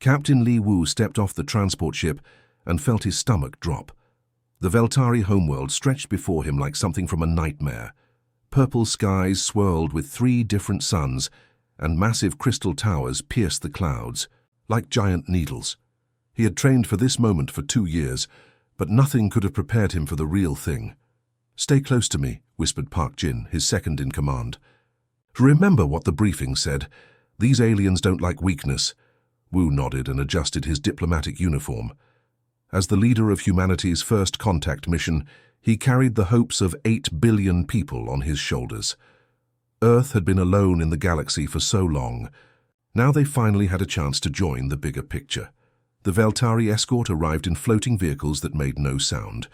Captain Li Wu stepped off the transport ship and felt his stomach drop. The Veltari homeworld stretched before him like something from a nightmare. Purple skies swirled with 3 different suns, and massive crystal towers pierced the clouds, like giant needles. He had trained for this moment for 2 years, but nothing could have prepared him for the real thing. "Stay close to me," whispered Park Jin, his second in command. "Remember what the briefing said. These aliens don't like weakness." Wu nodded and adjusted his diplomatic uniform. As the leader of humanity's first contact mission, he carried the hopes of 8 billion people on his shoulders. Earth had been alone in the galaxy for so long. Now they finally had a chance to join the bigger picture. The Veltari escort arrived in floating vehicles that made no sound.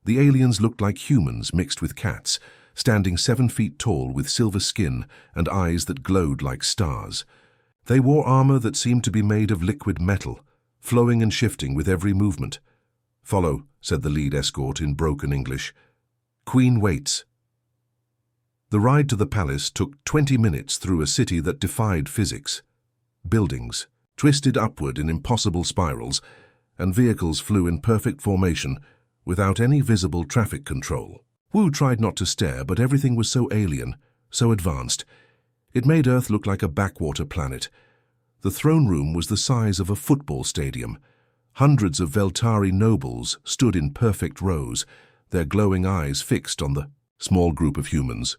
The aliens looked like humans mixed with cats, standing 7 feet tall with silver skin and eyes that glowed like stars. They wore armor that seemed to be made of liquid metal, flowing and shifting with every movement. "Follow," said the lead escort in broken English. "Queen waits." The ride to the palace took 20 minutes through a city that defied physics. Buildings twisted upward in impossible spirals, and vehicles flew in perfect formation without any visible traffic control. Wu tried not to stare, but everything was so alien, so advanced. It made Earth look like a backwater planet. The throne room was the size of a football stadium. Hundreds of Veltari nobles stood in perfect rows, their glowing eyes fixed on the small group of humans.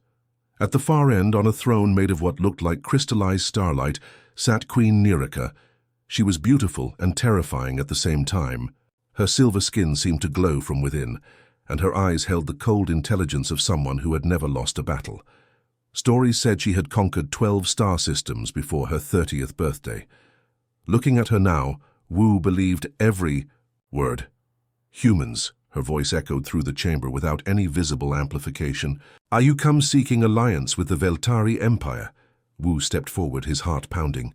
At the far end, on a throne made of what looked like crystallized starlight, sat Queen Nirika. She was beautiful and terrifying at the same time. Her silver skin seemed to glow from within, and her eyes held the cold intelligence of someone who had never lost a battle. Stories said she had conquered 12 star systems before her 30th birthday. Looking at her now, Wu believed every word. "Humans," her voice echoed through the chamber without any visible amplification. "Are you come seeking alliance with the Veltari Empire?" Wu stepped forward, his heart pounding.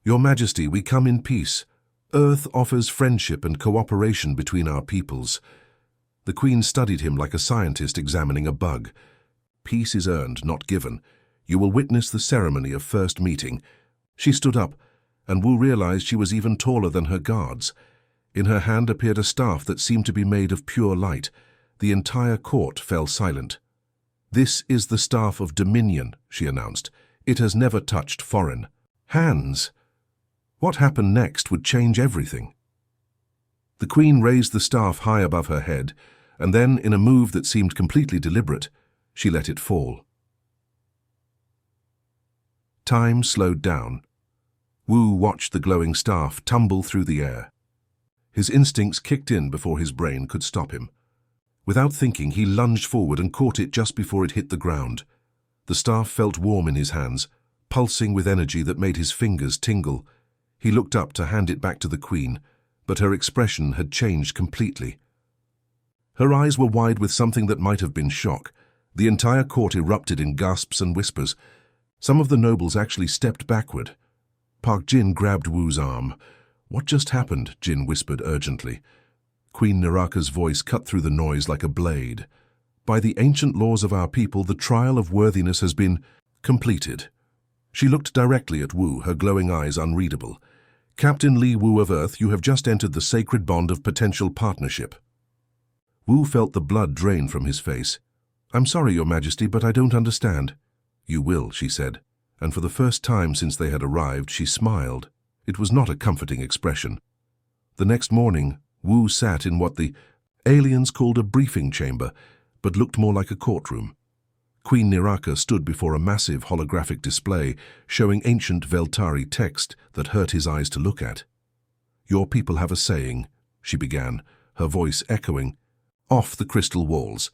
"Your Majesty, we come in peace. Earth offers friendship and cooperation between our peoples." The Queen studied him like a scientist examining a bug. "Peace is earned, not given. You will witness the ceremony of first meeting." She stood up, and Wu realized she was even taller than her guards. In her hand appeared a staff that seemed to be made of pure light. The entire court fell silent. "This is the staff of dominion," she announced. "It has never touched foreign hands." What happened next would change everything. The Queen raised the staff high above her head, and then, in a move that seemed completely deliberate, she let it fall. Time slowed down. Wu watched the glowing staff tumble through the air. His instincts kicked in before his brain could stop him. Without thinking, he lunged forward and caught it just before it hit the ground. The staff felt warm in his hands, pulsing with energy that made his fingers tingle. He looked up to hand it back to the Queen, but her expression had changed completely. Her eyes were wide with something that might have been shock. The entire court erupted in gasps and whispers. Some of the nobles actually stepped backward. Park Jin grabbed Wu's arm. "What just happened?" Jin whispered urgently. Queen Niraka's voice cut through the noise like a blade. "By the ancient laws of our people, the trial of worthiness has been completed." She looked directly at Wu, her glowing eyes unreadable. "Captain Li Wu of Earth, you have just entered the sacred bond of potential partnership." Wu felt the blood drain from his face. "I'm sorry, Your Majesty, but I don't understand." "You will," she said, and for the first time since they had arrived, she smiled. It was not a comforting expression. The next morning, Wu sat in what the aliens called a briefing chamber, but looked more like a courtroom. Queen Niraka stood before a massive holographic display showing ancient Veltari text that hurt his eyes to look at. "Your people have a saying," she began, her voice echoing off the crystal walls.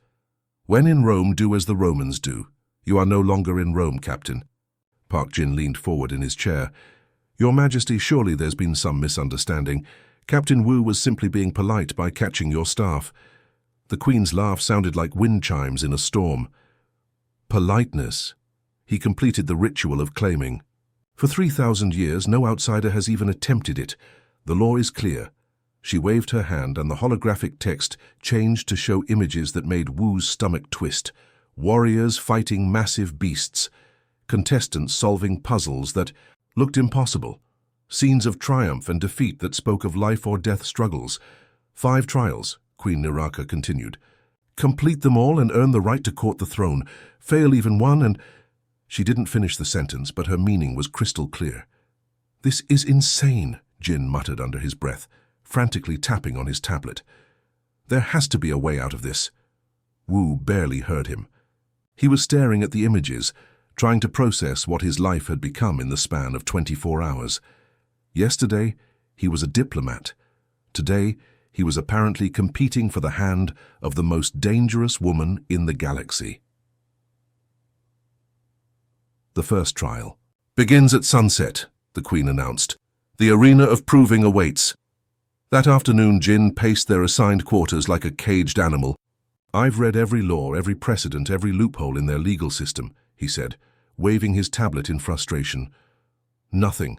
"When in Rome, do as the Romans do. You are no longer in Rome, Captain." Park Jin leaned forward in his chair. "Your Majesty, surely there's been some misunderstanding. Captain Wu was simply being polite by catching your staff." The Queen's laugh sounded like wind chimes in a storm. "Politeness." He completed the ritual of claiming. "For 3,000 years, no outsider has even attempted it. The law is clear." She waved her hand, and the holographic text changed to show images that made Wu's stomach twist. Warriors fighting massive beasts. Contestants solving puzzles that looked impossible. scenes of triumph and defeat that spoke of life or death struggles. 5 trials, Queen Niraka continued. Complete them all and earn the right to court the throne. Fail even one and... She didn't finish the sentence, but her meaning was crystal clear. This is insane, Jin muttered under his breath, frantically tapping on his tablet. There has to be a way out of this. Wu barely heard him. He was staring at the images, trying to process what his life had become in the span of 24 hours. Yesterday, he was a diplomat. Today, he was apparently competing for the hand of the most dangerous woman in the galaxy. The first trial begins at sunset, the Queen announced. The arena of proving awaits. That afternoon, Jin paced their assigned quarters like a caged animal. I've read every law, every precedent, every loophole in their legal system, he said, waving his tablet in frustration. Nothing.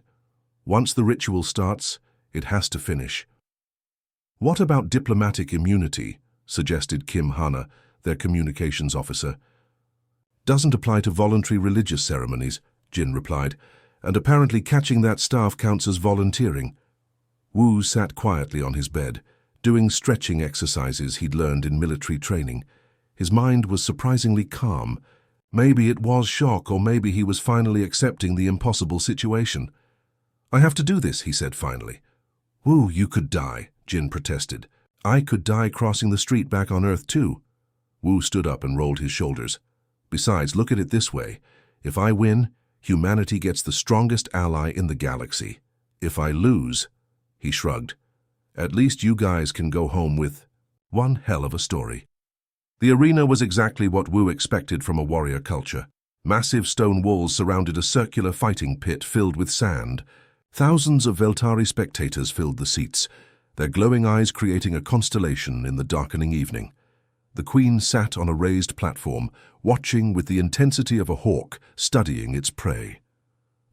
Once the ritual starts, it has to finish. What about diplomatic immunity? Suggested Kim Hana, their communications officer. Doesn't apply to voluntary religious ceremonies, Jin replied, and apparently catching that staff counts as volunteering. Wu sat quietly on his bed, doing stretching exercises he'd learned in military training. His mind was surprisingly calm. Maybe it was shock, or maybe he was finally accepting the impossible situation. I have to do this, he said finally. Wu, you could die, Jin protested. I could die crossing the street back on Earth too. Wu stood up and rolled his shoulders. Besides, look at it this way. If I win, humanity gets the strongest ally in the galaxy. If I lose, he shrugged, at least you guys can go home with one hell of a story. The arena was exactly what Wu expected from a warrior culture. Massive stone walls surrounded a circular fighting pit filled with sand. Thousands of Veltari spectators filled the seats, their glowing eyes creating a constellation in the darkening evening. The Queen sat on a raised platform, watching with the intensity of a hawk studying its prey.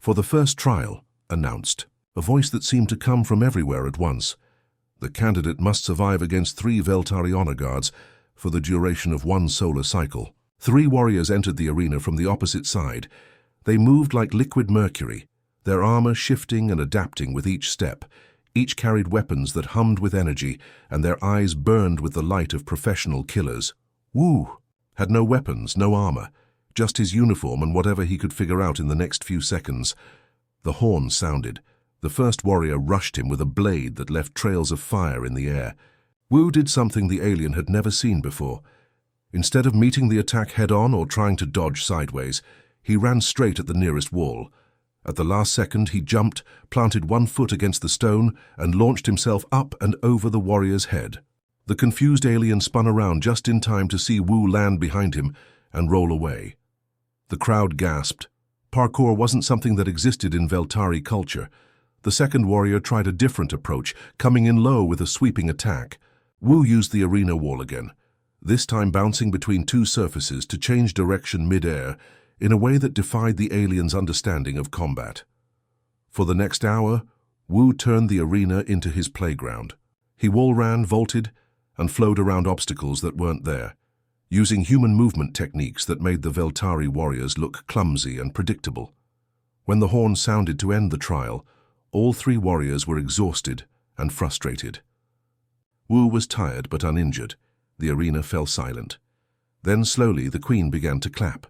For the first trial, announced, a voice that seemed to come from everywhere at once. The candidate must survive against 3 Veltari honor guards for the duration of 1 solar cycle. 3 warriors entered the arena from the opposite side. They moved like liquid mercury, their armor shifting and adapting with each step. Each carried weapons that hummed with energy, and their eyes burned with the light of professional killers. Wu had no weapons, no armor, just his uniform and whatever he could figure out in the next few seconds. The horn sounded. The first warrior rushed him with a blade that left trails of fire in the air. Wu did something the alien had never seen before. Instead of meeting the attack head-on or trying to dodge sideways, he ran straight at the nearest wall. At the last second, he jumped, planted 1 foot against the stone, and launched himself up and over the warrior's head. The confused alien spun around just in time to see Wu land behind him and roll away. The crowd gasped. Parkour wasn't something that existed in Veltari culture. The second warrior tried a different approach, coming in low with a sweeping attack. Wu used the arena wall again, this time bouncing between 2 surfaces to change direction mid-air in a way that defied the alien's understanding of combat. For the next hour, Wu turned the arena into his playground. He wall-ran, vaulted, and flowed around obstacles that weren't there, using human movement techniques that made the Veltari warriors look clumsy and predictable. When the horn sounded to end the trial, all 3 warriors were exhausted and frustrated. Wu was tired but uninjured. The arena fell silent. Then slowly the Queen began to clap.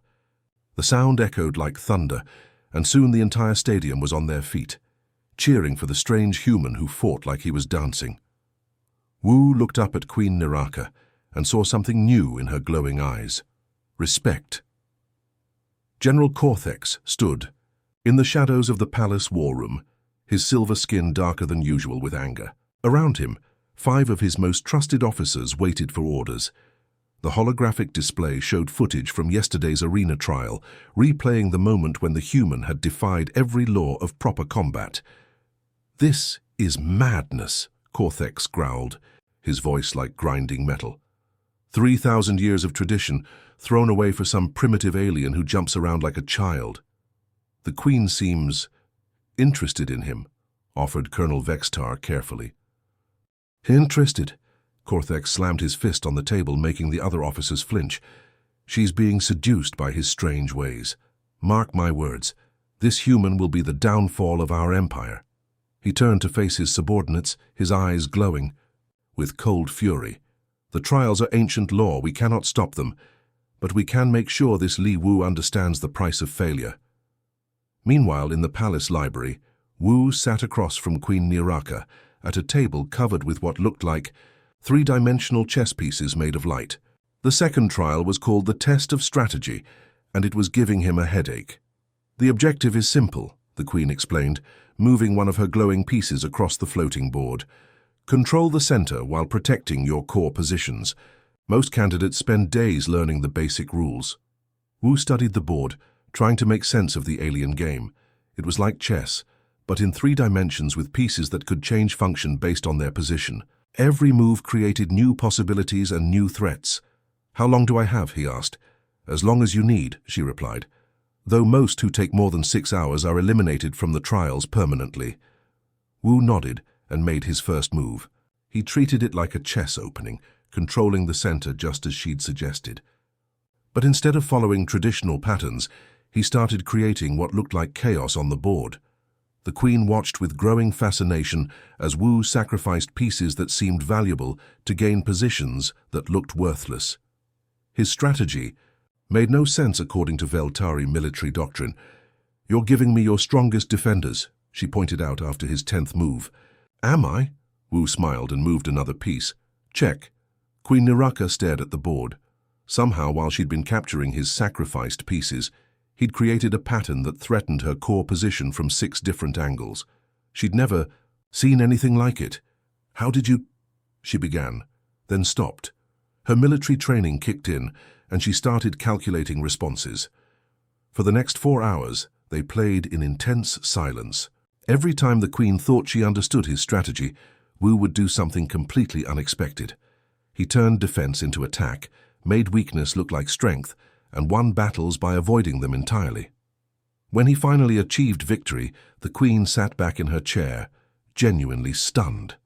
The sound echoed like thunder, and soon the entire stadium was on their feet, cheering for the strange human who fought like he was dancing. Wu looked up at Queen Niraka and saw something new in her glowing eyes. Respect. General Cortex stood in the shadows of the palace war room, his silver skin darker than usual with anger. Around him, 5 of his most trusted officers waited for orders. The holographic display showed footage from yesterday's arena trial, replaying the moment when the human had defied every law of proper combat. "This is madness," Cortex growled, his voice like grinding metal. 3,000 years of tradition, thrown away for some primitive alien who jumps around like a child. "The Queen seems interested in him," offered Colonel Vextar carefully. "Interested?" Cortex slammed his fist on the table, making the other officers flinch. "She's being seduced by his strange ways. Mark my words, this human will be the downfall of our empire." He turned to face his subordinates, his eyes glowing with cold fury. "The trials are ancient law. We cannot stop them, but we can make sure this Li Wu understands the price of failure." Meanwhile, in the palace library, Wu sat across from Queen Niraka at a table covered with what looked like three-dimensional chess pieces made of light. The second trial was called the Test of Strategy, and it was giving him a headache. "The objective is simple," the Queen explained, moving one of her glowing pieces across the floating board. "Control the center while protecting your core positions. Most candidates spend days learning the basic rules." Wu studied the board, trying to make sense of the alien game. It was like chess, but in 3 dimensions with pieces that could change function based on their position. Every move created new possibilities and new threats. "How long do I have?" he asked. "As long as you need," she replied, though most who take more than 6 hours are eliminated from the trials permanently. Wu nodded and made his first move. He treated it like a chess opening, controlling the center just as she'd suggested. But instead of following traditional patterns, he started creating what looked like chaos on the board. The Queen watched with growing fascination as Wu sacrificed pieces that seemed valuable to gain positions that looked worthless. His strategy made no sense according to Veltari military doctrine. "You're giving me your strongest defenders," she pointed out after his 10th move. "Am I?" Wu smiled and moved another piece. "Check." Queen Niraka stared at the board. Somehow, while she'd been capturing his sacrificed pieces, he'd created a pattern that threatened her core position from 6 different angles. She'd never seen anything like it. "How did you—" she began, then stopped. Her military training kicked in, and she started calculating responses. For the next 4 hours, they played in intense silence. Every time the Queen thought she understood his strategy, Wu would do something completely unexpected. He turned defense into attack, made weakness look like strength, and won battles by avoiding them entirely. When he finally achieved victory, the Queen sat back in her chair, genuinely stunned.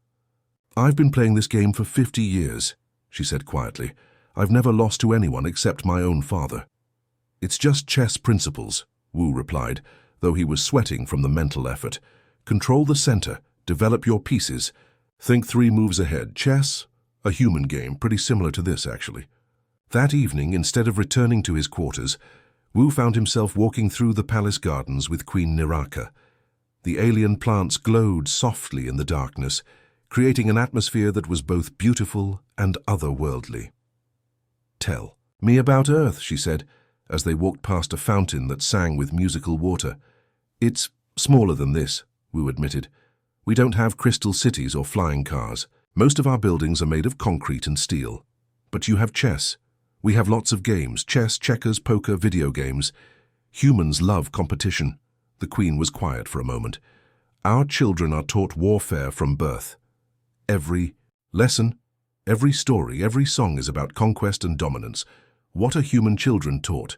"I've been playing this game for 50 years, she said quietly. "I've never lost to anyone except my own father." "It's just chess principles," Wu replied, though he was sweating from the mental effort. "Control the center, develop your pieces. Think 3 moves ahead. Chess, a human game, pretty similar to this, actually." That evening, instead of returning to his quarters, Wu found himself walking through the palace gardens with Queen Niraka. The alien plants glowed softly in the darkness, creating an atmosphere that was both beautiful and otherworldly. "Tell me about Earth," she said, as they walked past a fountain that sang with musical water. "It's smaller than this," Wu admitted. "We don't have crystal cities or flying cars. Most of our buildings are made of concrete and steel. But you have chess. We have lots of games: chess, checkers, poker, video games. Humans love competition." The Queen was quiet for a moment. "Our children are taught warfare from birth. Every lesson, every story, every song is about conquest and dominance. What are human children taught?"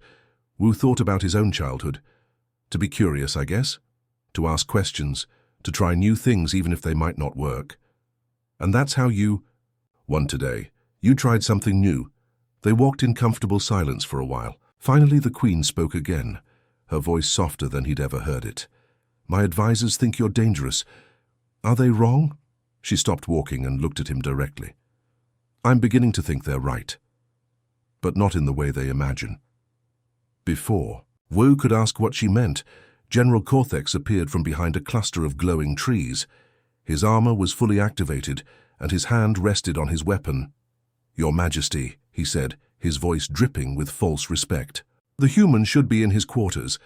Wu thought about his own childhood. To be curious, I guess. To ask questions, to try new things even if they might not work. "And that's how you—" "One today. You tried something new." They walked in comfortable silence for a while. Finally, the Queen spoke again, her voice softer than he'd ever heard it. "My advisors think you're dangerous. Are they wrong?" She stopped walking and looked at him directly. "I'm beginning to think they're right, but not in the way they imagine." Before Wu could ask what she meant, General Cortex appeared from behind a cluster of glowing trees. His armor was fully activated, and his hand rested on his weapon. "Your Majesty," he said, his voice dripping with false respect. "The human should be in his quarters.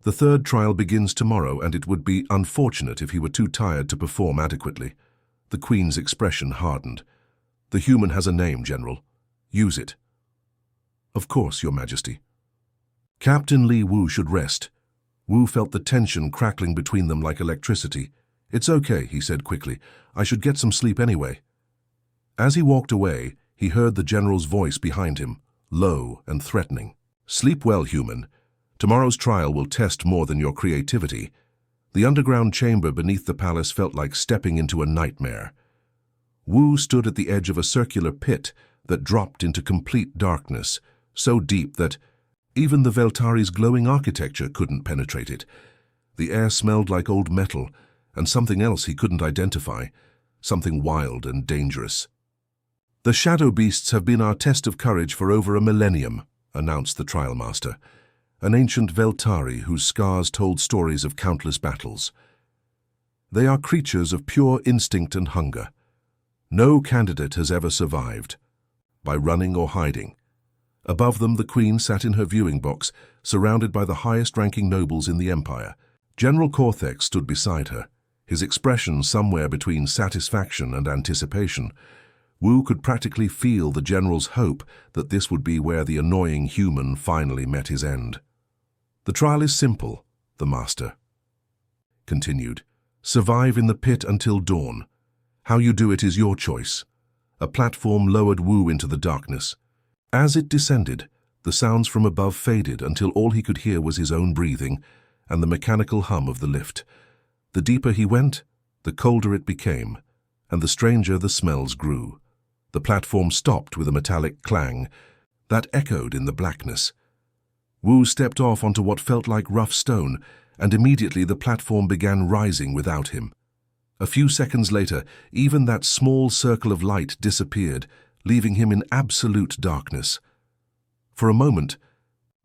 The 3rd trial begins tomorrow, and it would be unfortunate if he were too tired to perform adequately." The Queen's expression hardened. "The human has a name, General. Use it." "Of course, Your Majesty." Captain Li Wu should rest. Wu felt the tension crackling between them like electricity. "It's okay," he said quickly. "I should get some sleep anyway." As he walked away, he heard the General's voice behind him, low and threatening. "Sleep well, human. Tomorrow's trial will test more than your creativity." The underground chamber beneath the palace felt like stepping into a nightmare. Wu stood at the edge of a circular pit that dropped into complete darkness, so deep that even the Veltari's glowing architecture couldn't penetrate it. The air smelled like old metal, and something else he couldn't identify, something wild and dangerous. "The shadow beasts have been our test of courage for over a millennium," announced the trial master, an ancient Veltari whose scars told stories of countless battles. "They are creatures of pure instinct and hunger. No candidate has ever survived, by running or hiding." Above them, the queen sat in her viewing box, surrounded by the highest-ranking nobles in the empire. General Cortex stood beside her, his expression somewhere between satisfaction and anticipation. Wu could practically feel the general's hope that this would be where the annoying human finally met his end. "The trial is simple," the master continued. "Survive in the pit until dawn. How you do it is your choice." A platform lowered Wu into the darkness. As it descended, the sounds from above faded until all he could hear was his own breathing and the mechanical hum of the lift. The deeper he went, the colder it became, and the stranger the smells grew. The platform stopped with a metallic clang that echoed in the blackness. Wu stepped off onto what felt like rough stone, and immediately the platform began rising without him. A few seconds later, even that small circle of light disappeared, leaving him in absolute darkness. For a moment,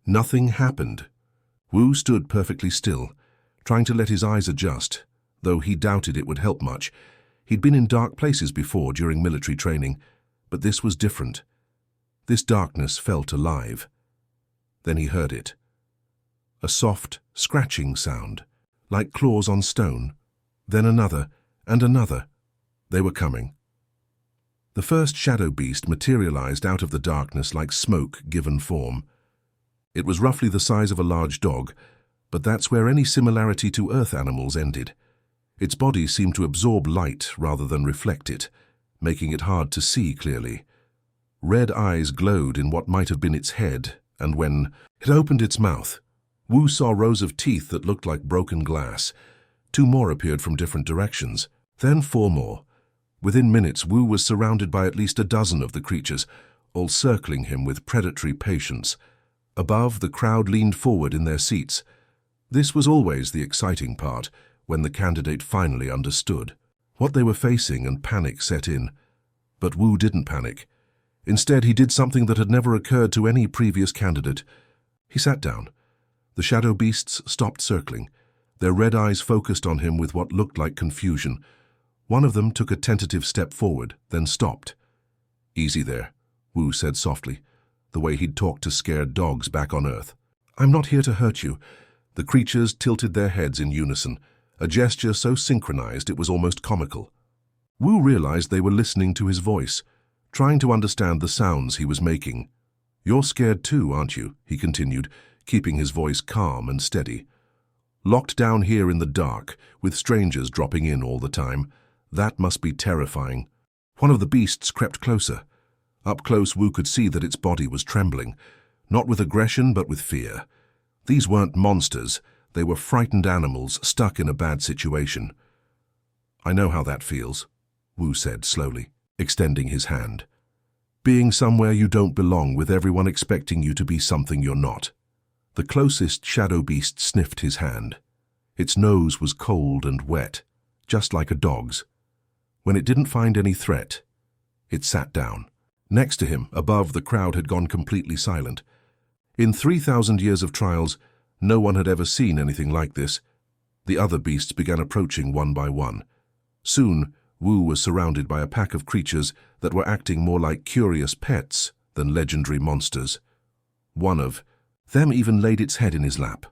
nothing happened. Wu stood perfectly still, trying to let his eyes adjust, though he doubted it would help much. He'd been in dark places before during military training, but this was different. This darkness felt alive. Then he heard it. A soft, scratching sound, like claws on stone. Then another, and another. They were coming. The first shadow beast materialized out of the darkness like smoke given form. It was roughly the size of a large dog, but that's where any similarity to earth animals ended. Its body seemed to absorb light rather than reflect it, making it hard to see clearly. Red eyes glowed in what might have been its head, and when it opened its mouth, Wu saw rows of teeth that looked like broken glass. 2 more appeared from different directions, then 4 more. Within minutes, Wu was surrounded by at least a dozen of the creatures, all circling him with predatory patience. Above, the crowd leaned forward in their seats. This was always the exciting part, when the candidate finally understood what they were facing and panic set in. But Wu didn't panic. Instead, he did something that had never occurred to any previous candidate. He sat down. The shadow beasts stopped circling. Their red eyes focused on him with what looked like confusion. One of them took a tentative step forward, then stopped. "Easy there," Wu said softly, the way he'd talked to scared dogs back on Earth. "I'm not here to hurt you." The creatures tilted their heads in unison, a gesture so synchronized it was almost comical. Wu realized they were listening to his voice, trying to understand the sounds he was making. "You're scared too, aren't you?" he continued, keeping his voice calm and steady. "Locked down here in the dark, with strangers dropping in all the time. That must be terrifying." One of the beasts crept closer. Up close, Wu could see that its body was trembling, not with aggression but with fear. These weren't monsters, they were frightened animals stuck in a bad situation. "I know how that feels," Wu said slowly, extending his hand. "Being somewhere you don't belong with everyone expecting you to be something you're not." The closest shadow beast sniffed his hand. Its nose was cold and wet, just like a dog's. When it didn't find any threat, it sat down. Next to him, above, the crowd had gone completely silent. In 3,000 years of trials, no one had ever seen anything like this. The other beasts began approaching one by one. Soon, Wu was surrounded by a pack of creatures that were acting more like curious pets than legendary monsters. One of them even laid its head in his lap.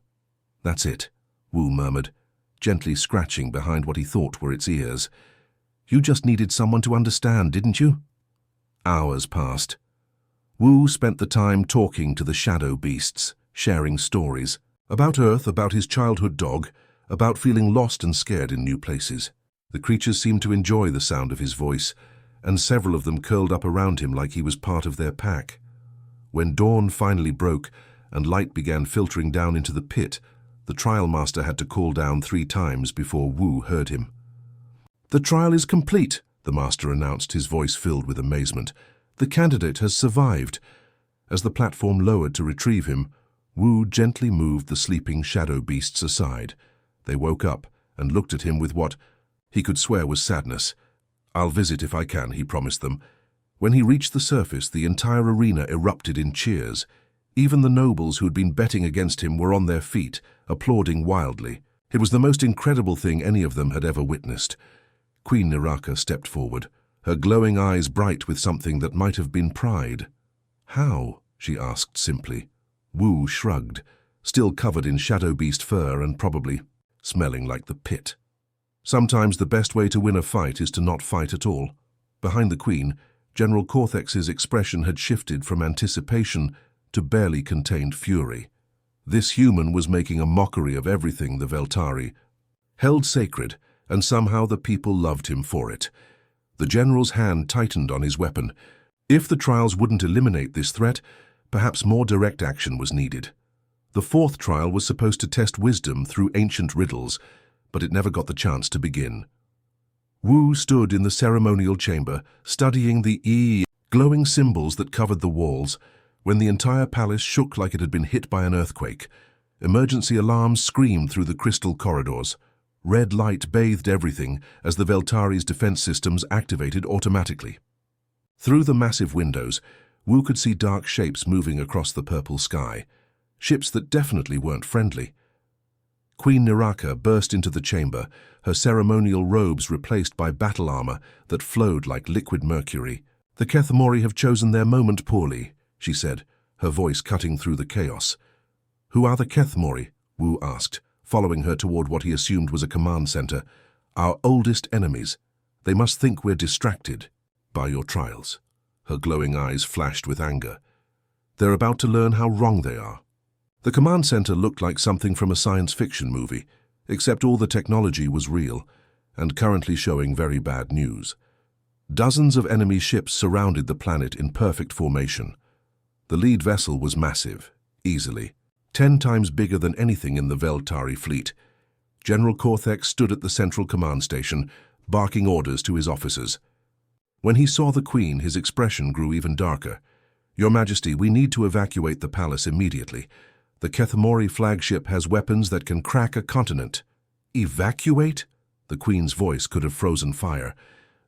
"That's it," Wu murmured, gently scratching behind what he thought were its ears. "You just needed someone to understand, didn't you?" Hours passed. Wu spent the time talking to the shadow beasts, sharing stories. About Earth, about his childhood dog, about feeling lost and scared in new places. The creatures seemed to enjoy the sound of his voice, and several of them curled up around him like he was part of their pack. When dawn finally broke and light began filtering down into the pit, the trial master had to call down 3 times before Wu heard him. "The trial is complete," the master announced, his voice filled with amazement. "The candidate has survived." As the platform lowered to retrieve him, Wu gently moved the sleeping shadow beasts aside. They woke up and looked at him with what he could swear was sadness. "I'll visit if I can," he promised them. When he reached the surface, the entire arena erupted in cheers. Even the nobles who had been betting against him were on their feet, applauding wildly. It was the most incredible thing any of them had ever witnessed. Queen Niraka stepped forward, her glowing eyes bright with something that might have been pride. "How?" she asked simply. Wu shrugged, still covered in shadow beast fur and probably smelling like the pit. Sometimes the best way to win a fight is to not fight at all. Behind the Queen, General Cortex's expression had shifted from anticipation to barely contained fury. This human was making a mockery of everything the Veltari held sacred, and somehow the people loved him for it. The general's hand tightened on his weapon. If the trials wouldn't eliminate this threat, perhaps more direct action was needed. The fourth trial was supposed to test wisdom through ancient riddles, but it never got the chance to begin. Wu stood in the ceremonial chamber, studying the glowing symbols that covered the walls, when the entire palace shook like it had been hit by an earthquake. Emergency alarms screamed through the crystal corridors. Red light bathed everything as the Veltari's defense systems activated automatically. Through the massive windows, Wu could see dark shapes moving across the purple sky, ships that definitely weren't friendly. Queen Niraka burst into the chamber, her ceremonial robes replaced by battle armor that flowed like liquid mercury. "The Kethmori have chosen their moment poorly," she said, her voice cutting through the chaos. "Who are the Kethmori?" Wu asked, following her toward what he assumed was a command center. "Our oldest enemies. They must think we're distracted by your trials." Her glowing eyes flashed with anger. "They're about to learn how wrong they are." The command center looked like something from a science fiction movie, except all the technology was real, and currently showing very bad news. Dozens of enemy ships surrounded the planet in perfect formation. The lead vessel was massive, easily 10 times bigger than anything in the Veltari fleet. General Cortex stood at the central command station, barking orders to his officers. When he saw the Queen, his expression grew even darker. "Your Majesty, we need to evacuate the palace immediately. The Kethmori flagship has weapons that can crack a continent." "Evacuate?" The Queen's voice could have frozen fire.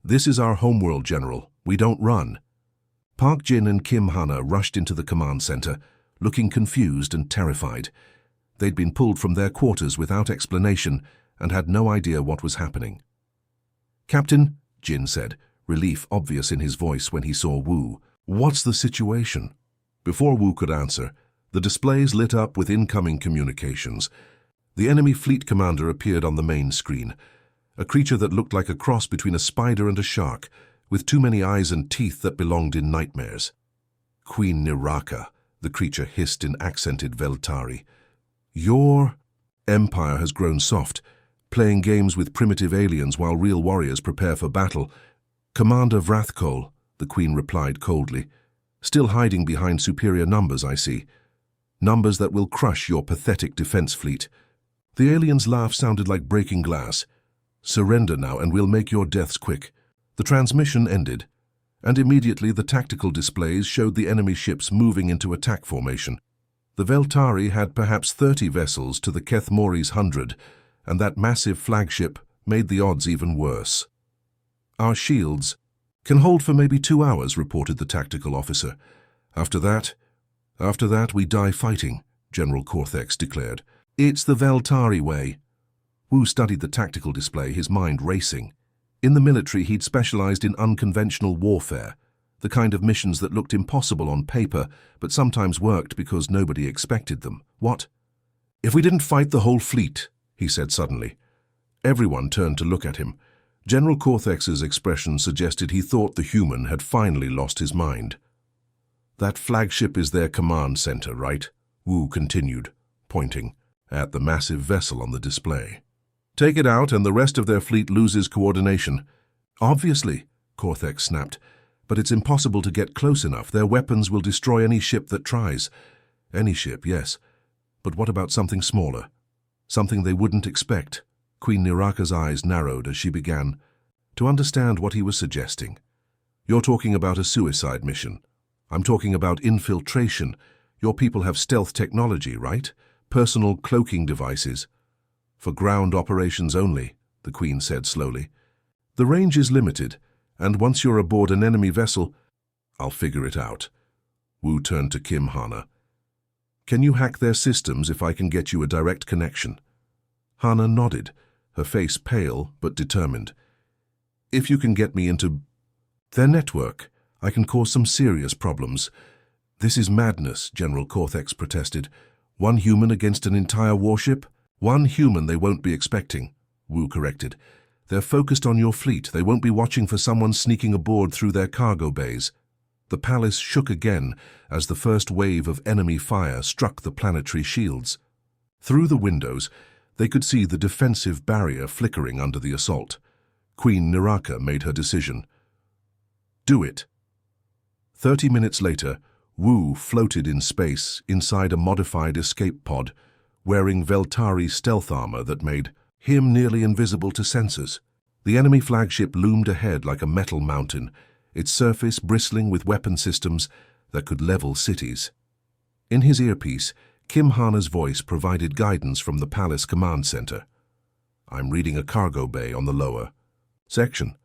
"This is our homeworld, General. We don't run." Park Jin and Kim Hana rushed into the command center, looking confused and terrified. They'd been pulled from their quarters without explanation and had no idea what was happening. "Captain," Jin said, relief obvious in his voice when he saw Wu. "What's the situation?" Before Wu could answer, the displays lit up with incoming communications. The enemy fleet commander appeared on the main screen, a creature that looked like a cross between a spider and a shark, with too many eyes and teeth that belonged in nightmares. "Queen Niraka," the creature hissed in accented Veltari. "Your empire has grown soft, playing games with primitive aliens while real warriors prepare for battle." "Commander Vrathkol," the Queen replied coldly. "Still hiding behind superior numbers, I see. Numbers that will crush your pathetic defense fleet." The alien's laugh sounded like breaking glass. "Surrender now and we'll make your deaths quick." The transmission ended, and immediately the tactical displays showed the enemy ships moving into attack formation. The Veltari had perhaps 30 vessels to the Kethmori's 100, and that massive flagship made the odds even worse. "Our shields can hold for maybe 2 hours," reported the tactical officer. After that, we die fighting," General Cortex declared. "It's the Veltari way." Wu studied the tactical display, his mind racing. In the military, he'd specialized in unconventional warfare, the kind of missions that looked impossible on paper, but sometimes worked because nobody expected them. "What? If we didn't fight the whole fleet?" he said suddenly. Everyone turned to look at him. General Cortex's expression suggested he thought the human had finally lost his mind. "That flagship is their command center, right?" Wu continued, pointing at the massive vessel on the display. "Take it out and the rest of their fleet loses coordination." "Obviously," Cortex snapped, "but it's impossible to get close enough. Their weapons will destroy any ship that tries." "Any ship, yes. But what about something smaller? Something they wouldn't expect?" Queen Niraka's eyes narrowed as she began to understand what he was suggesting. "You're talking about a suicide mission. I'm talking about infiltration. Your people have stealth technology, right? Personal cloaking devices." For ground operations only, the Queen said slowly. The range is limited, and once you're aboard an enemy vessel, I'll figure it out. Wu turned to Kim Hana. Can you hack their systems if I can get you a direct connection? Hana nodded, her face pale but determined. If you can get me into their network, I can cause some serious problems. This is madness, General Cortex protested. One human against an entire warship? One human they won't be expecting, Wu corrected. They're focused on your fleet. They won't be watching for someone sneaking aboard through their cargo bays. The palace shook again as the first wave of enemy fire struck the planetary shields. Through the windows, they could see the defensive barrier flickering under the assault. Queen Naraka made her decision. Do it. 30 minutes later, Wu floated in space inside a modified escape pod, wearing Veltari stealth armor that made him nearly invisible to sensors. The enemy flagship loomed ahead like a metal mountain, its surface bristling with weapon systems that could level cities. In his earpiece, Kim Hana's voice provided guidance from the palace command center. I'm reading a cargo bay on the lower section.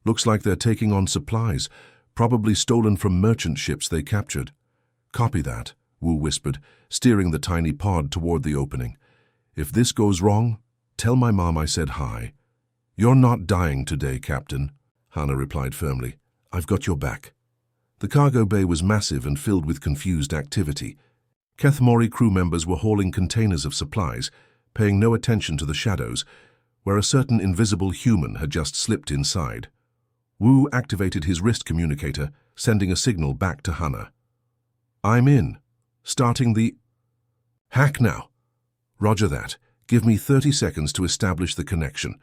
Looks like they're taking on supplies, probably stolen from merchant ships they captured. Copy that, Wu whispered, steering the tiny pod toward the opening. If this goes wrong, tell my mom I said hi. You're not dying today, Captain, Hana replied firmly. I've got your back. The cargo bay was massive and filled with confused activity. Kethmori crew members were hauling containers of supplies, paying no attention to the shadows, where a certain invisible human had just slipped inside. Wu activated his wrist communicator, sending a signal back to Hana. I'm in. Starting the hack now. Roger that. Give me 30 seconds to establish the connection.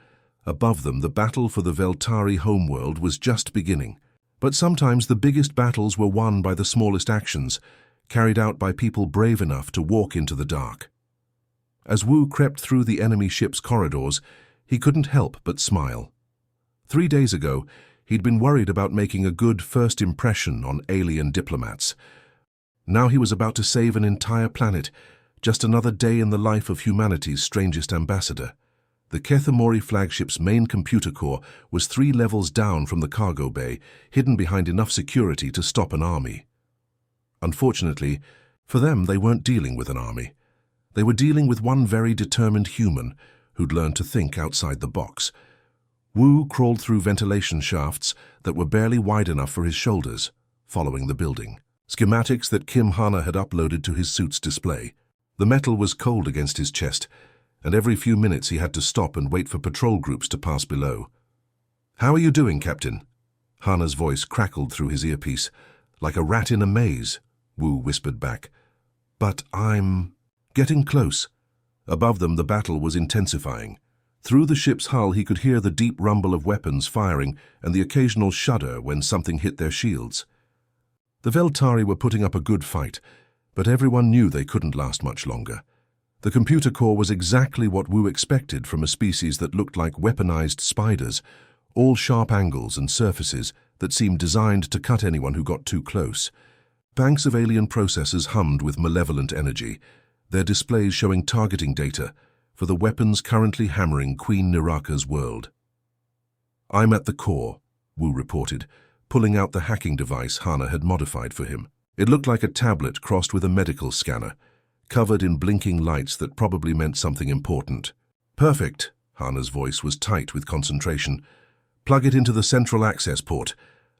Above them, the battle for the Veltari homeworld was just beginning. But sometimes the biggest battles were won by the smallest actions, carried out by people brave enough to walk into the dark. As Wu crept through the enemy ship's corridors, he couldn't help but smile. 3 days ago, he'd been worried about making a good first impression on alien diplomats. Now he was about to save an entire planet, just another day in the life of humanity's strangest ambassador. The Kethmori flagship's main computer core was 3 levels down from the cargo bay, hidden behind enough security to stop an army. Unfortunately, for them they weren't dealing with an army. They were dealing with one very determined human who'd learned to think outside the box. Wu crawled through ventilation shafts that were barely wide enough for his shoulders, following the building. Schematics that Kim Hana had uploaded to his suit's display. The metal was cold against his chest, and every few minutes he had to stop and wait for patrol groups to pass below. How are you doing, Captain? Hana's voice crackled through his earpiece. Like a rat in a maze, Wu whispered back. But I'm getting close. Above them, the battle was intensifying. Through the ship's hull, he could hear the deep rumble of weapons firing and the occasional shudder when something hit their shields. The Veltari were putting up a good fight, but everyone knew they couldn't last much longer. The computer core was exactly what Wu expected from a species that looked like weaponized spiders, all sharp angles and surfaces that seemed designed to cut anyone who got too close. Banks of alien processors hummed with malevolent energy, their displays showing targeting data for the weapons currently hammering Queen Naraka's world. I'm at the core, Wu reported, pulling out the hacking device Hana had modified for him. It looked like a tablet crossed with a medical scanner, covered in blinking lights that probably meant something important. Perfect, Hana's voice was tight with concentration. Plug it into the central access port.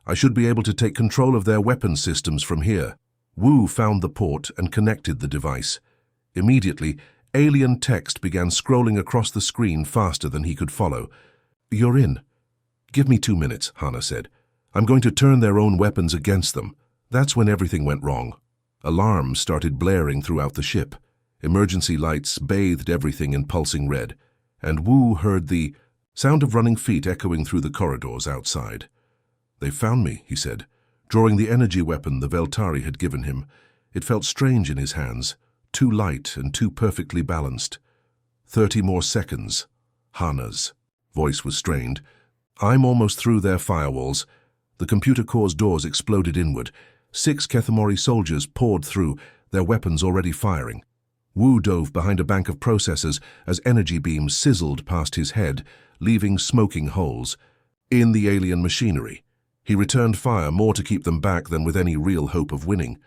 I should be able to take control of their weapons systems from here. Wu found the port and connected the device. Immediately, alien text began scrolling across the screen faster than he could follow. You're in. Give me 2 minutes, Hana said. I'm going to turn their own weapons against them. That's when everything went wrong. Alarms started blaring throughout the ship. Emergency lights bathed everything in pulsing red, and Wu heard the sound of running feet echoing through the corridors outside. They found me, he said, drawing the energy weapon the Veltari had given him. It felt strange in his hands, too light and too perfectly balanced. 30 more seconds. Hana's voice was strained. I'm almost through their firewalls. The computer core's doors exploded inward. 6 Kethmori soldiers poured through, their weapons already firing. Wu dove behind a bank of processors as energy beams sizzled past his head, leaving smoking holes in the alien machinery. He returned fire more to keep them back than with any real hope of winning.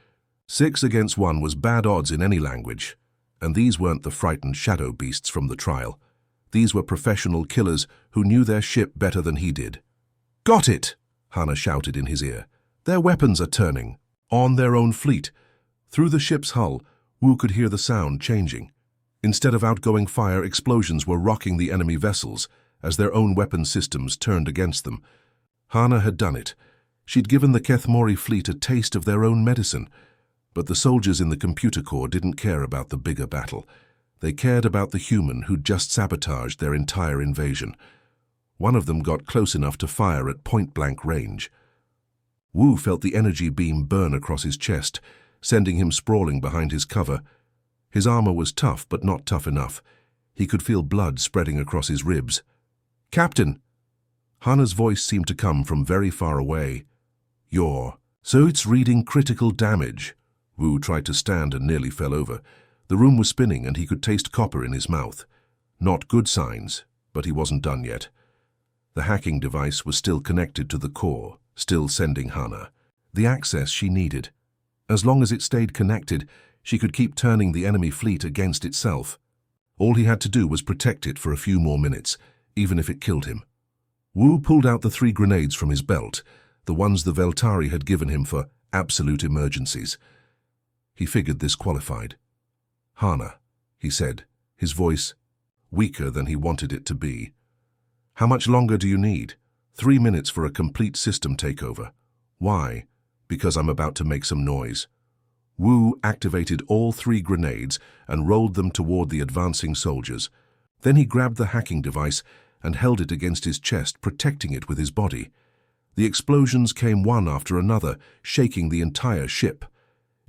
6 against 1 was bad odds in any language, and these weren't the frightened shadow beasts from the trial. These were professional killers who knew their ship better than he did. "Got it!" Hana shouted in his ear. "Their weapons are turning, on their own fleet." Through the ship's hull, Wu could hear the sound changing. Instead of outgoing fire, explosions were rocking the enemy vessels as their own weapon systems turned against them. Hana had done it. She'd given the Kethmori fleet a taste of their own medicine. But the soldiers in the computer core didn't care about the bigger battle. They cared about the human who'd just sabotaged their entire invasion. One of them got close enough to fire at point-blank range. Wu felt the energy beam burn across his chest, sending him sprawling behind his cover. His armor was tough, but not tough enough. He could feel blood spreading across his ribs. "Captain!" Hana's voice seemed to come from very far away. So it's reading critical damage." Wu tried to stand and nearly fell over. The room was spinning and he could taste copper in his mouth. Not good signs, but he wasn't done yet. The hacking device was still connected to the core, still sending Hana the access she needed. As long as it stayed connected, she could keep turning the enemy fleet against itself. All he had to do was protect it for a few more minutes, even if it killed him. Wu pulled out the 3 grenades from his belt, the ones the Veltari had given him for absolute emergencies. He figured this qualified. "Hana," he said, his voice weaker than he wanted it to be. "How much longer do you need?" 3 minutes for a complete system takeover. "Why?" "Because I'm about to make some noise." Wu activated all 3 grenades and rolled them toward the advancing soldiers. Then he grabbed the hacking device and held it against his chest, protecting it with his body. The explosions came one after another, shaking the entire ship.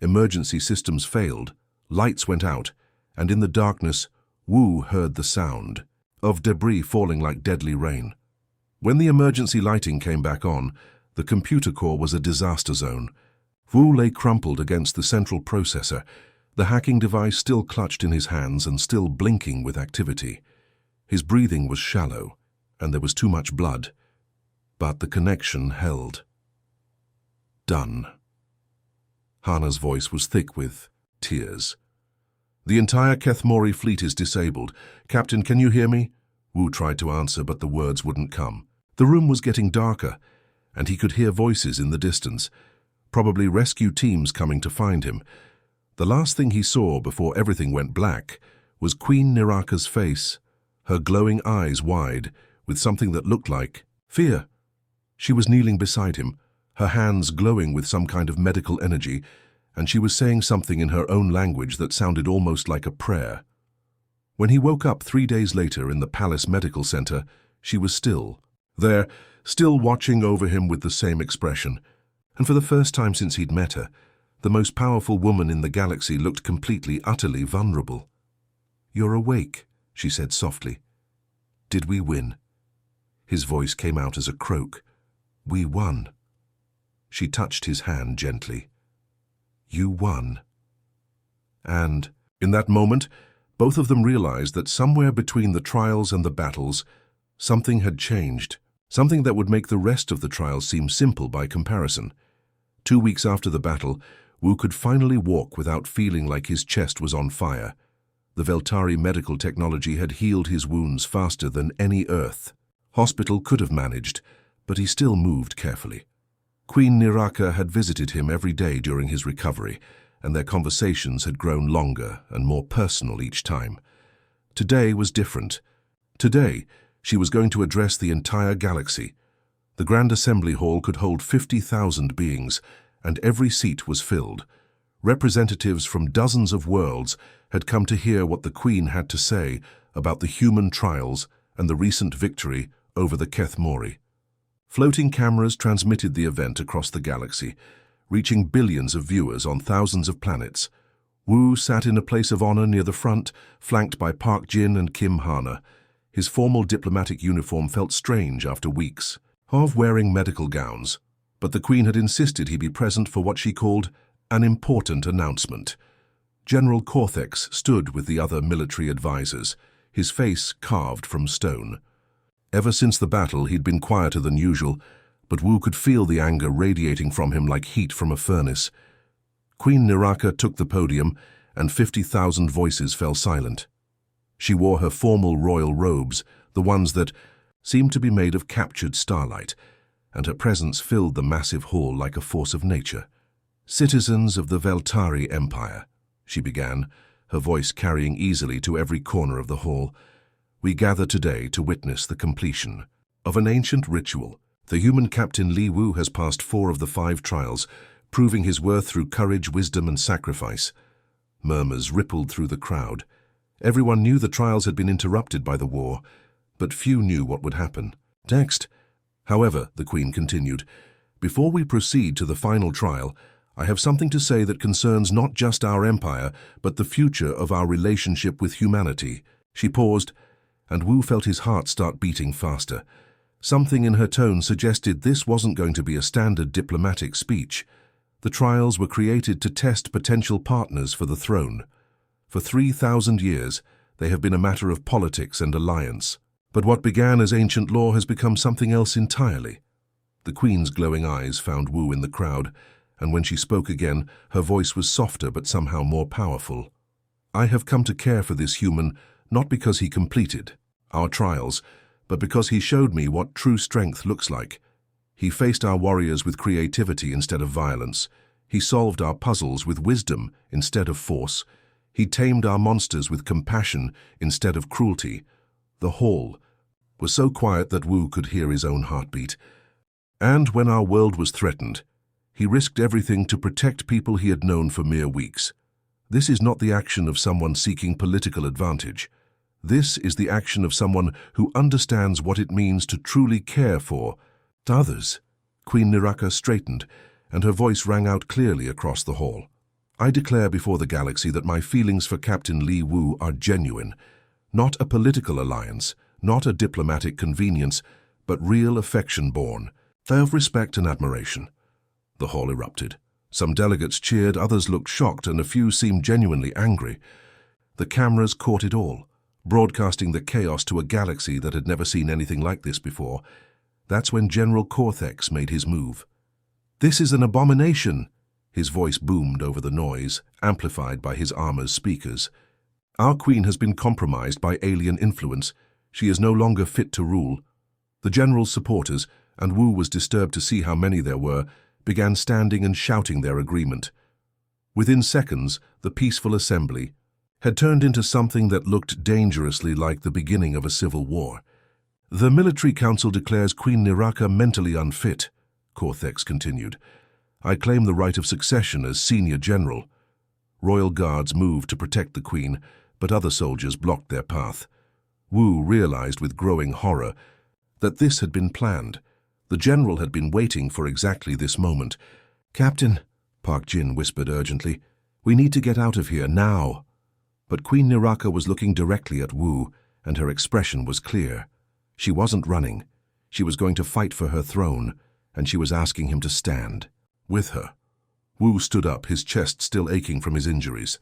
Emergency systems failed, lights went out, and in the darkness, Wu heard the sound of debris falling like deadly rain. When the emergency lighting came back on, the computer core was a disaster zone. Wu lay crumpled against the central processor, the hacking device still clutched in his hands and still blinking with activity. His breathing was shallow, and there was too much blood. But the connection held. "Done." Hana's voice was thick with tears. "The entire Kethmori fleet is disabled. Captain, can you hear me?" Wu tried to answer, but the words wouldn't come. The room was getting darker, and he could hear voices in the distance, probably rescue teams coming to find him. The last thing he saw before everything went black was Queen Niraka's face, her glowing eyes wide, with something that looked like fear. She was kneeling beside him, her hands glowing with some kind of medical energy, and she was saying something in her own language that sounded almost like a prayer. When he woke up 3 days later in the Palace Medical Center, she was still there, still watching over him with the same expression. And for the first time since he'd met her, the most powerful woman in the galaxy looked completely, utterly vulnerable. "You're awake," she said softly. "Did we win?" His voice came out as a croak. "We won." She touched his hand gently. "You won." And, in that moment, both of them realized that somewhere between the trials and the battles, something had changed, something that would make the rest of the trials seem simple by comparison. 2 weeks after the battle, Wu could finally walk without feeling like his chest was on fire. The Veltari medical technology had healed his wounds faster than any Earth hospital could have managed, but he still moved carefully. Queen Niraka had visited him every day during his recovery, and their conversations had grown longer and more personal each time. Today was different. Today, she was going to address the entire galaxy. The Grand Assembly Hall could hold 50,000 beings, and every seat was filled. Representatives from dozens of worlds had come to hear what the Queen had to say about the human trials and the recent victory over the Kethmori. Floating cameras transmitted the event across the galaxy, reaching billions of viewers on thousands of planets. Wu sat in a place of honor near the front, flanked by Park Jin and Kim Hana. His formal diplomatic uniform felt strange after weeks of wearing medical gowns, but the Queen had insisted he be present for what she called an important announcement. General Cortex stood with the other military advisors, his face carved from stone. Ever since the battle, he'd been quieter than usual, but Wu could feel the anger radiating from him like heat from a furnace. Queen Niraka took the podium, and 50,000 voices fell silent. She wore her formal royal robes, the ones that seemed to be made of captured starlight, and her presence filled the massive hall like a force of nature. "Citizens of the Veltari Empire," she began, her voice carrying easily to every corner of the hall, "we gather today to witness the completion of an ancient ritual. The human captain Li Wu has passed 4 of the 5 trials, proving his worth through courage, wisdom, and sacrifice." Murmurs rippled through the crowd. Everyone knew the trials had been interrupted by the war, but few knew what would happen next. "However," the Queen continued, "before we proceed to the final trial, I have something to say that concerns not just our empire, but the future of our relationship with humanity." She paused, and Wu felt his heart start beating faster. Something in her tone suggested this wasn't going to be a standard diplomatic speech. The trials were created to test potential partners for the throne. For 3,000 years, they have been a matter of politics and alliance. But what began as ancient law has become something else entirely. The Queen's glowing eyes found Wu in the crowd, and when she spoke again, her voice was softer but somehow more powerful. "I have come to care for this human, not because he completed our trials, but because he showed me what true strength looks like. He faced our warriors with creativity instead of violence. He solved our puzzles with wisdom instead of force. He tamed our monsters with compassion instead of cruelty." The hall was so quiet that Wu could hear his own heartbeat. "And when our world was threatened, he risked everything to protect people he had known for mere weeks. This is not the action of someone seeking political advantage. This is the action of someone who understands what it means to truly care for others." Queen Niraka straightened, and her voice rang out clearly across the hall. "I declare before the galaxy that my feelings for Captain Li Wu are genuine. Not a political alliance, not a diplomatic convenience, but real affection born of respect and admiration." The hall erupted. Some delegates cheered, others looked shocked, and a few seemed genuinely angry. The cameras caught it all, broadcasting the chaos to a galaxy that had never seen anything like this before. That's when General Cortex made his move. "This is an abomination!" His voice boomed over the noise, amplified by his armor's speakers. "Our queen has been compromised by alien influence. She is no longer fit to rule." The general's supporters, and Wu was disturbed to see how many there were, began standing and shouting their agreement. Within seconds, the peaceful assembly had turned into something that looked dangerously like the beginning of a civil war. "The military council declares Queen Niraka mentally unfit," Cortex continued. "I claim the right of succession as senior general." Royal guards moved to protect the queen, but other soldiers blocked their path. Wu realized with growing horror that this had been planned. The general had been waiting for exactly this moment. "Captain," Park Jin whispered urgently, "we need to get out of here now." But Queen Niraka was looking directly at Wu, and her expression was clear. She wasn't running. She was going to fight for her throne, and she was asking him to stand with her. Wu stood up, his chest still aching from his injuries.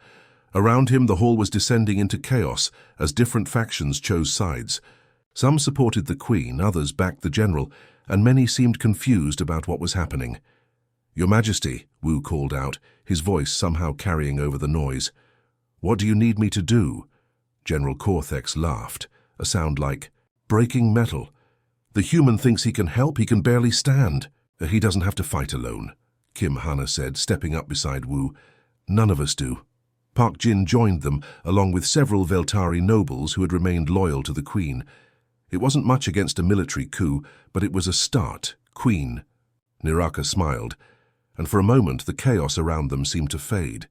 Around him, the hall was descending into chaos as different factions chose sides. Some supported the queen, others backed the general, and many seemed confused about what was happening. "Your Majesty," Wu called out, his voice somehow carrying over the noise. "What do you need me to do?" General Cortex laughed, a sound like breaking metal. "The human thinks he can help, he can barely stand." "He doesn't have to fight alone," Kim Hana said, stepping up beside Wu. "None of us do." Park Jin joined them, along with several Veltari nobles who had remained loyal to the queen. It wasn't much against a military coup, but it was a start. "Queen." Niraka smiled, and for a moment the chaos around them seemed to fade.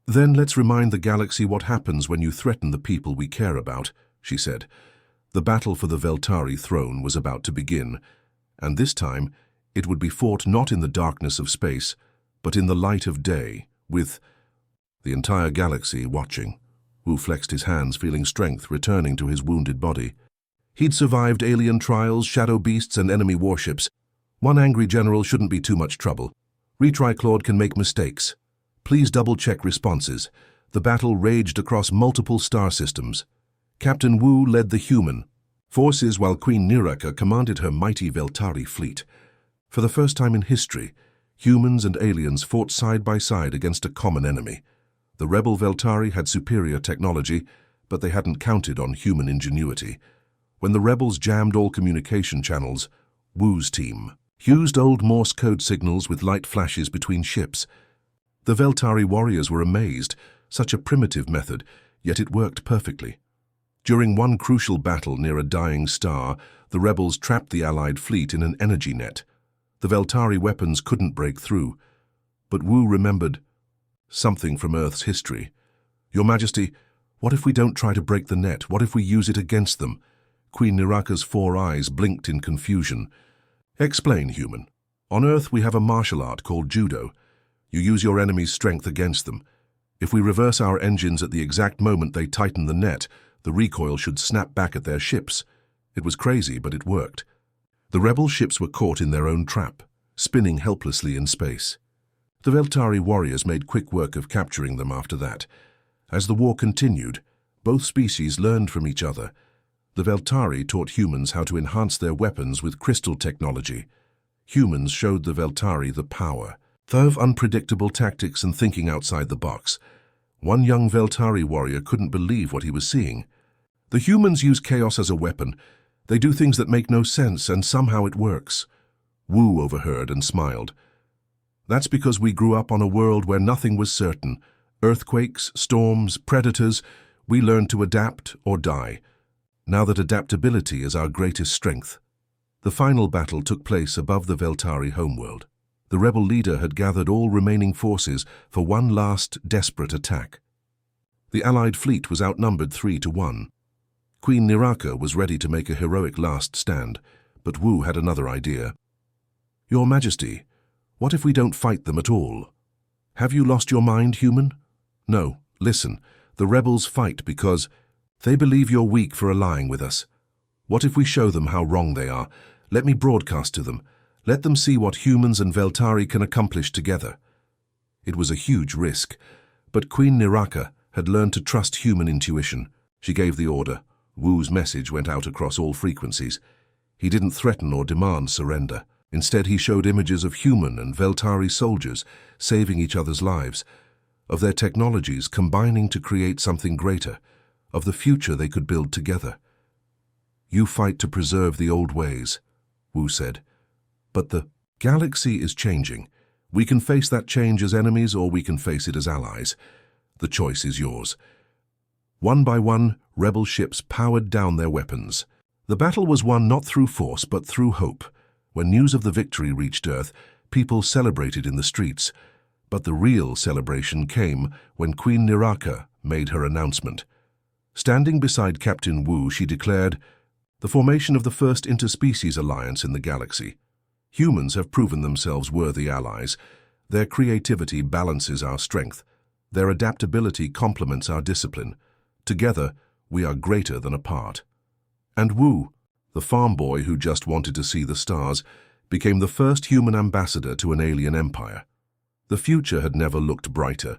"Then let's remind the galaxy what happens when you threaten the people we care about," she said. The battle for the Veltari throne was about to begin, and this time it would be fought not in the darkness of space, but in the light of day, with the entire galaxy watching. Wu flexed his hands, feeling strength returning to his wounded body. He'd survived alien trials, shadow beasts, and enemy warships. One angry general shouldn't be too much trouble. Retry Claude can make mistakes. Please double-check responses. The battle raged across multiple star systems. Captain Wu led the human forces while Queen Niraka commanded her mighty Veltari fleet. For the first time in history, humans and aliens fought side by side against a common enemy. The rebel Veltari had superior technology, but they hadn't counted on human ingenuity. When the rebels jammed all communication channels, Wu's team used old Morse code signals with light flashes between ships. The Veltari warriors were amazed. Such a primitive method, yet it worked perfectly. During one crucial battle near a dying star, the rebels trapped the Allied fleet in an energy net. The Veltari weapons couldn't break through. But Wu remembered something from Earth's history. "Your Majesty, what if we don't try to break the net? What if we use it against them?" Queen Niraka's 4 eyes blinked in confusion. "Explain, human. On Earth we have a martial art called judo. You use your enemy's strength against them. If we reverse our engines at the exact moment they tighten the net, the recoil should snap back at their ships." It was crazy, but it worked. The rebel ships were caught in their own trap, spinning helplessly in space. The Veltari warriors made quick work of capturing them after that. As the war continued, both species learned from each other. The Veltari taught humans how to enhance their weapons with crystal technology. Humans showed the Veltari the power of unpredictable tactics and thinking outside the box. One young Veltari warrior couldn't believe what he was seeing. "The humans use chaos as a weapon. They do things that make no sense, and somehow it works." Wu overheard and smiled. "That's because we grew up on a world where nothing was certain. Earthquakes, storms, predators. We learned to adapt or die. Now that adaptability is our greatest strength." The final battle took place above the Veltari homeworld. The rebel leader had gathered all remaining forces for one last, desperate attack. The Allied fleet was outnumbered 3-1. Queen Niraka was ready to make a heroic last stand, but Wu had another idea. "Your Majesty, what if we don't fight them at all?" "Have you lost your mind, human?" "No, listen. The rebels fight because they believe you're weak for allying with us. What if we show them how wrong they are? Let me broadcast to them. Let them see what humans and Veltari can accomplish together." It was a huge risk, but Queen Niraka had learned to trust human intuition. She gave the order. Wu's message went out across all frequencies. He didn't threaten or demand surrender. Instead, he showed images of human and Veltari soldiers saving each other's lives, of their technologies combining to create something greater, of the future they could build together. "You fight to preserve the old ways," Wu said. "But the galaxy is changing. We can face that change as enemies, or we can face it as allies. The choice is yours." One by one, rebel ships powered down their weapons. The battle was won not through force, but through hope. When news of the victory reached Earth, people celebrated in the streets. But the real celebration came when Queen Niraka made her announcement. Standing beside Captain Wu, she declared, "The formation of the first interspecies alliance in the galaxy. Humans have proven themselves worthy allies. Their creativity balances our strength. Their adaptability complements our discipline. Together, we are greater than apart." And Wu, the farm boy who just wanted to see the stars, became the first human ambassador to an alien empire. The future had never looked brighter.